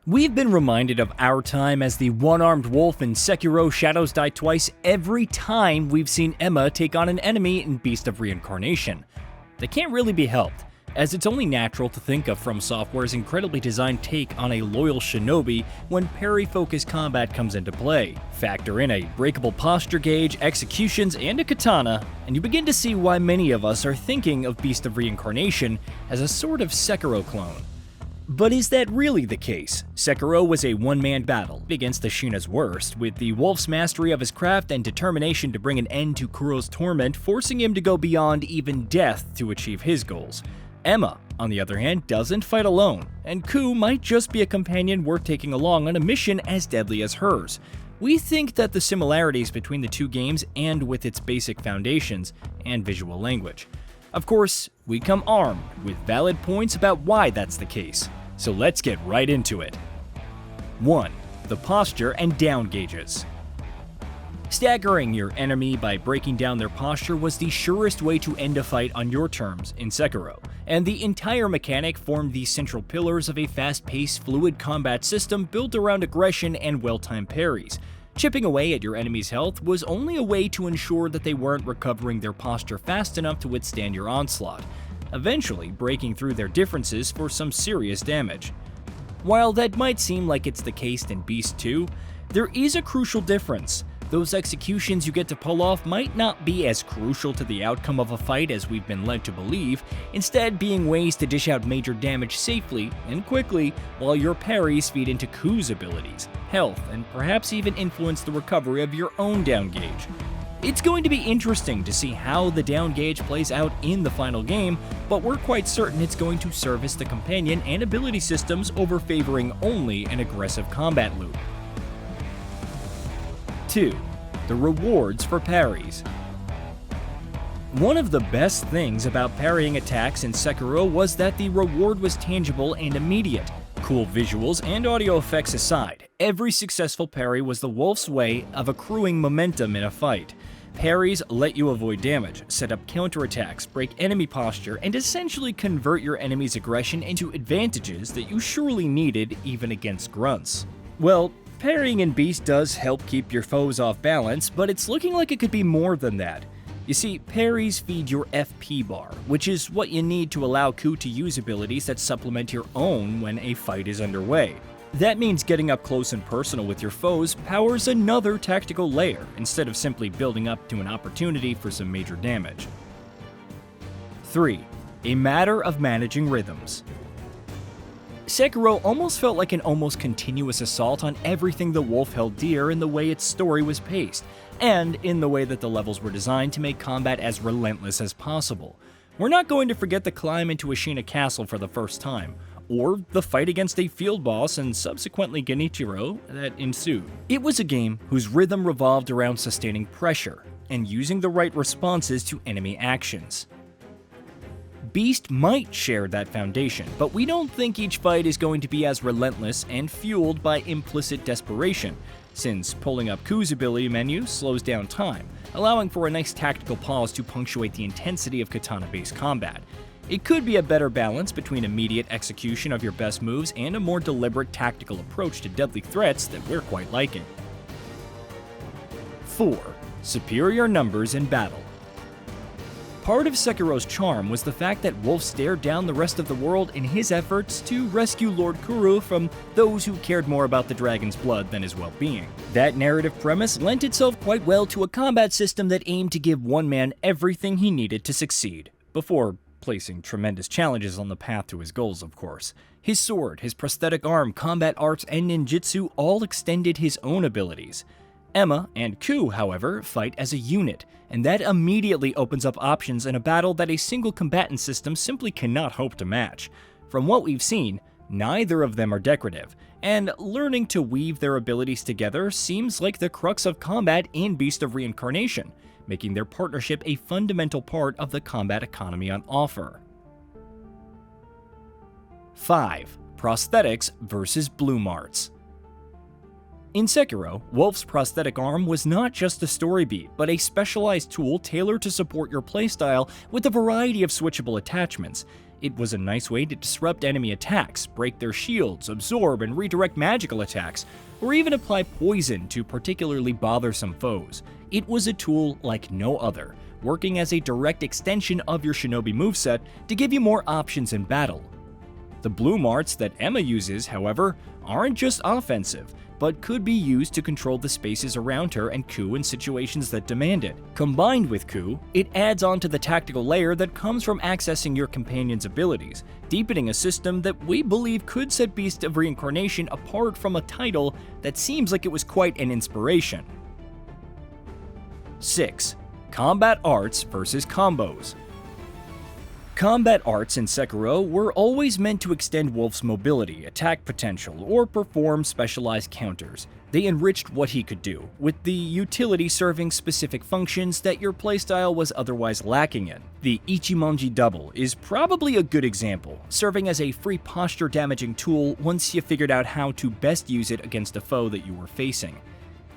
We've been reminded of our time as the one-armed wolf in Sekiro Shadows Die Twice every time we've seen Emma take on an enemy in Beast of Reincarnation. They can't really be helped, as it's only natural to think of From Software's incredibly designed take on a loyal shinobi when parry-focused combat comes into play. Factor in a breakable posture gauge, executions, and a katana, and you begin to see why many of us are thinking of Beast of Reincarnation as a sort of Sekiro clone. But is that really the case? Sekiro was a one-man battle against Ashina's worst, with the wolf's mastery of his craft and determination to bring an end to Kuro's torment forcing him to go beyond even death to achieve his goals. Emma, on the other hand, doesn't fight alone, and Ku might just be a companion worth taking along on a mission as deadly as hers. We think that the similarities between the two games and with its basic foundations and visual language. Of course, we come armed with valid points about why that's the case. So let's get right into it. 1. The posture and down gauges. Staggering your enemy by breaking down their posture was the surest way to end a fight on your terms in Sekiro, and the entire mechanic formed the central pillars of a fast-paced, fluid combat system built around aggression and well-timed parries. Chipping away at your enemy's health was only a way to ensure that they weren't recovering their posture fast enough to withstand your onslaught, eventually breaking through their differences for some serious damage. While that might seem like it's the case in Beast 2, there is a crucial difference. Those executions you get to pull off might not be as crucial to the outcome of a fight as we've been led to believe, instead being ways to dish out major damage safely and quickly while your parries feed into Ku's abilities, health, and perhaps even influence the recovery of your own down gauge. It's going to be interesting to see how the down gauge plays out in the final game, but we're quite certain it's going to service the companion and ability systems over favoring only an aggressive combat loop. 2. The rewards for parries. One of the best things about parrying attacks in Sekiro was that the reward was tangible and immediate. Cool visuals and audio effects aside, every successful parry was the wolf's way of accruing momentum in a fight. Parries let you avoid damage, set up counterattacks, break enemy posture, and essentially convert your enemy's aggression into advantages that you surely needed even against grunts. Well, parrying in Beast does help keep your foes off balance, but it's looking like it could be more than that. You see, parries feed your FP bar, which is what you need to allow Ku to use abilities that supplement your own when a fight is underway. That means getting up close and personal with your foes powers another tactical layer, instead of simply building up to an opportunity for some major damage. 3. A matter of managing rhythms. Sekiro almost felt like an almost continuous assault on everything the wolf held dear in the way its story was paced, and in the way that the levels were designed to make combat as relentless as possible. We're not going to forget the climb into Ashina Castle for the first time, or the fight against a field boss and subsequently Genichiro that ensued. It was a game whose rhythm revolved around sustaining pressure and using the right responses to enemy actions. Beast might share that foundation, but we don't think each fight is going to be as relentless and fueled by implicit desperation, since pulling up Ku's ability menu slows down time, allowing for a nice tactical pause to punctuate the intensity of katana-based combat. It could be a better balance between immediate execution of your best moves and a more deliberate tactical approach to deadly threats that we're quite liking. 4. Superior numbers in battle. Part of Sekiro's charm was the fact that Wolf stared down the rest of the world in his efforts to rescue Lord Kuro from those who cared more about the dragon's blood than his well-being. That narrative premise lent itself quite well to a combat system that aimed to give one man everything he needed to succeed, before placing tremendous challenges on the path to his goals, of course. His sword, his prosthetic arm, combat arts, and ninjutsu all extended his own abilities. Emma and Ku, however, fight as a unit, and that immediately opens up options in a battle that a single combatant system simply cannot hope to match. From what we've seen, neither of them are decorative, and learning to weave their abilities together seems like the crux of combat in Beast of Reincarnation, making their partnership a fundamental part of the combat economy on offer. 5. Prosthetics versus Bloom Arts. In Sekiro, Wolf's prosthetic arm was not just a story beat, but a specialized tool tailored to support your playstyle with a variety of switchable attachments. It was a nice way to disrupt enemy attacks, break their shields, absorb and redirect magical attacks, or even apply poison to particularly bothersome foes. It was a tool like no other, working as a direct extension of your shinobi moveset to give you more options in battle. The bloom arts that Emma uses, however, aren't just offensive, but could be used to control the spaces around her and Ku in situations that demand it. Combined with Ku, it adds on to the tactical layer that comes from accessing your companion's abilities, deepening a system that we believe could set Beast of Reincarnation apart from a title that seems like it was quite an inspiration. 6. Combat Arts versus Combos. Combat arts in Sekiro were always meant to extend Wolf's mobility, attack potential, or perform specialized counters. They enriched what he could do, with the utility serving specific functions that your playstyle was otherwise lacking in. The Ichimonji double is probably a good example, serving as a free posture damaging tool once you figured out how to best use it against a foe that you were facing.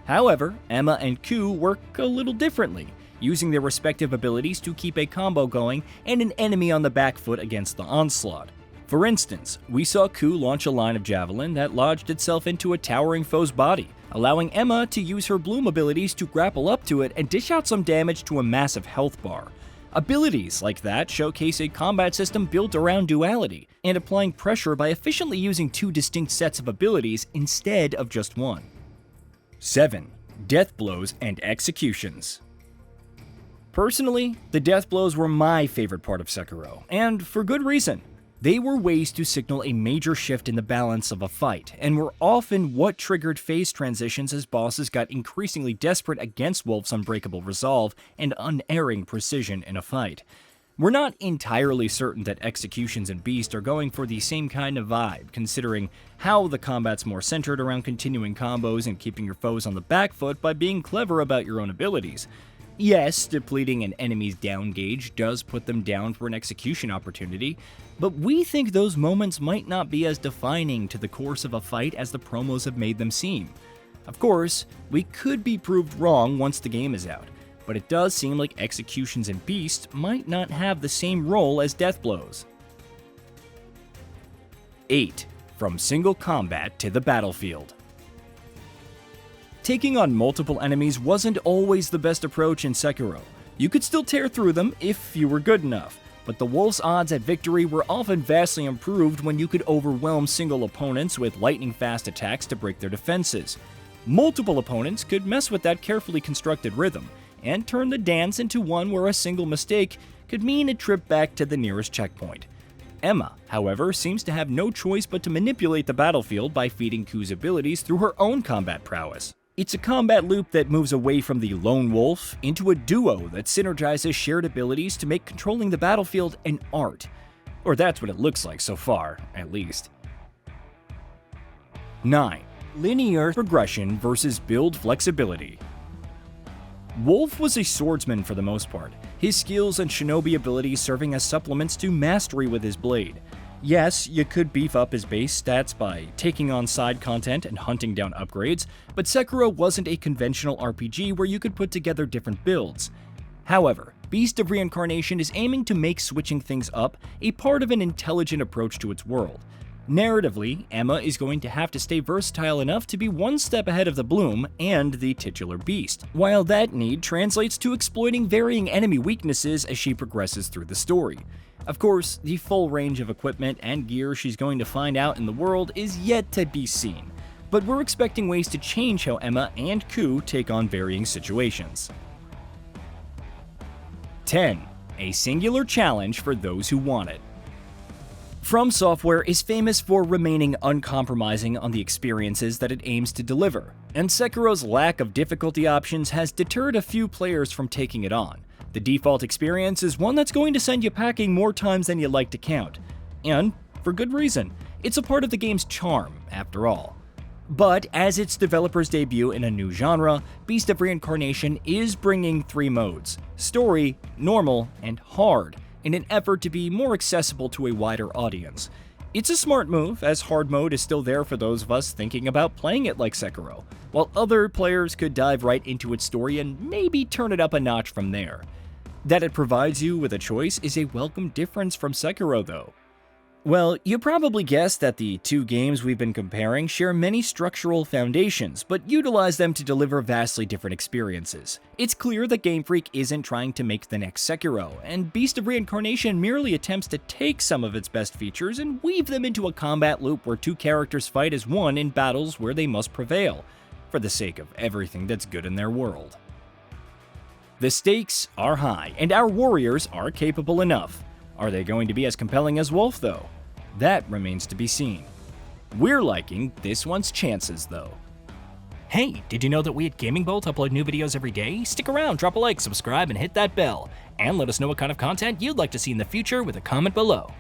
However, Emma and Ku work a little differently, using their respective abilities to keep a combo going and an enemy on the back foot against the onslaught. For instance, we saw Ku launch a line of javelin that lodged itself into a towering foe's body, allowing Emma to use her bloom abilities to grapple up to it and dish out some damage to a massive health bar. Abilities like that showcase a combat system built around duality, and applying pressure by efficiently using two distinct sets of abilities instead of just one. 7. Death blows and executions. Personally, the death blows were my favorite part of Sekiro, and for good reason. They were ways to signal a major shift in the balance of a fight, and were often what triggered phase transitions as bosses got increasingly desperate against Wolf's unbreakable resolve and unerring precision in a fight. We're not entirely certain that executions and Beast are going for the same kind of vibe, considering how the combat's more centered around continuing combos and keeping your foes on the back foot by being clever about your own abilities. Yes, depleting an enemy's down gauge does put them down for an execution opportunity, but we think those moments might not be as defining to the course of a fight as the promos have made them seem. Of course, we could be proved wrong once the game is out, but it does seem like executions and Beast might not have the same role as death blows. 8. From single combat to the battlefield. Taking on multiple enemies wasn't always the best approach in Sekiro. You could still tear through them if you were good enough, but the Wolf's odds at victory were often vastly improved when you could overwhelm single opponents with lightning-fast attacks to break their defenses. Multiple opponents could mess with that carefully constructed rhythm, and turn the dance into one where a single mistake could mean a trip back to the nearest checkpoint. Emma, however, seems to have no choice but to manipulate the battlefield by feeding Ku's abilities through her own combat prowess. It's a combat loop that moves away from the lone wolf into a duo that synergizes shared abilities to make controlling the battlefield an art. Or that's what it looks like so far, at least. 9. Linear progression versus build flexibility. Wolf was a swordsman for the most part, his skills and shinobi abilities serving as supplements to mastery with his blade. Yes, you could beef up his base stats by taking on side content and hunting down upgrades, but Sekiro wasn't a conventional RPG where you could put together different builds. However, Beast of Reincarnation is aiming to make switching things up a part of an intelligent approach to its world. Narratively, Emma is going to have to stay versatile enough to be one step ahead of the Bloom and the titular Beast, while that need translates to exploiting varying enemy weaknesses as she progresses through the story. Of course, the full range of equipment and gear she's going to find out in the world is yet to be seen, but we're expecting ways to change how Emma and Ku take on varying situations. 10. A singular challenge for those who want it. From Software is famous for remaining uncompromising on the experiences that it aims to deliver, and Sekiro's lack of difficulty options has deterred a few players from taking it on. The default experience is one that's going to send you packing more times than you like to count. And for good reason. It's a part of the game's charm, after all. But as its developer's debut in a new genre, Beast of Reincarnation is bringing 3 modes: Story, Normal, and Hard, in an effort to be more accessible to a wider audience. It's a smart move, as Hard mode is still there for those of us thinking about playing it like Sekiro, while other players could dive right into its story and maybe turn it up a notch from there. That it provides you with a choice is a welcome difference from Sekiro though, Well, you probably guessed that the two games we've been comparing share many structural foundations, but utilize them to deliver vastly different experiences. It's clear that Game Freak isn't trying to make the next Sekiro, and Beast of Reincarnation merely attempts to take some of its best features and weave them into a combat loop where two characters fight as one in battles where they must prevail, for the sake of everything that's good in their world. The stakes are high, and our warriors are capable enough. Are they going to be as compelling as Wolf, though? That remains to be seen. We're liking this one's chances, though. Hey, did you know that we at Gaming Bolt upload new videos every day? Stick around, drop a like, subscribe, and hit that bell. And let us know what kind of content you'd like to see in the future with a comment below.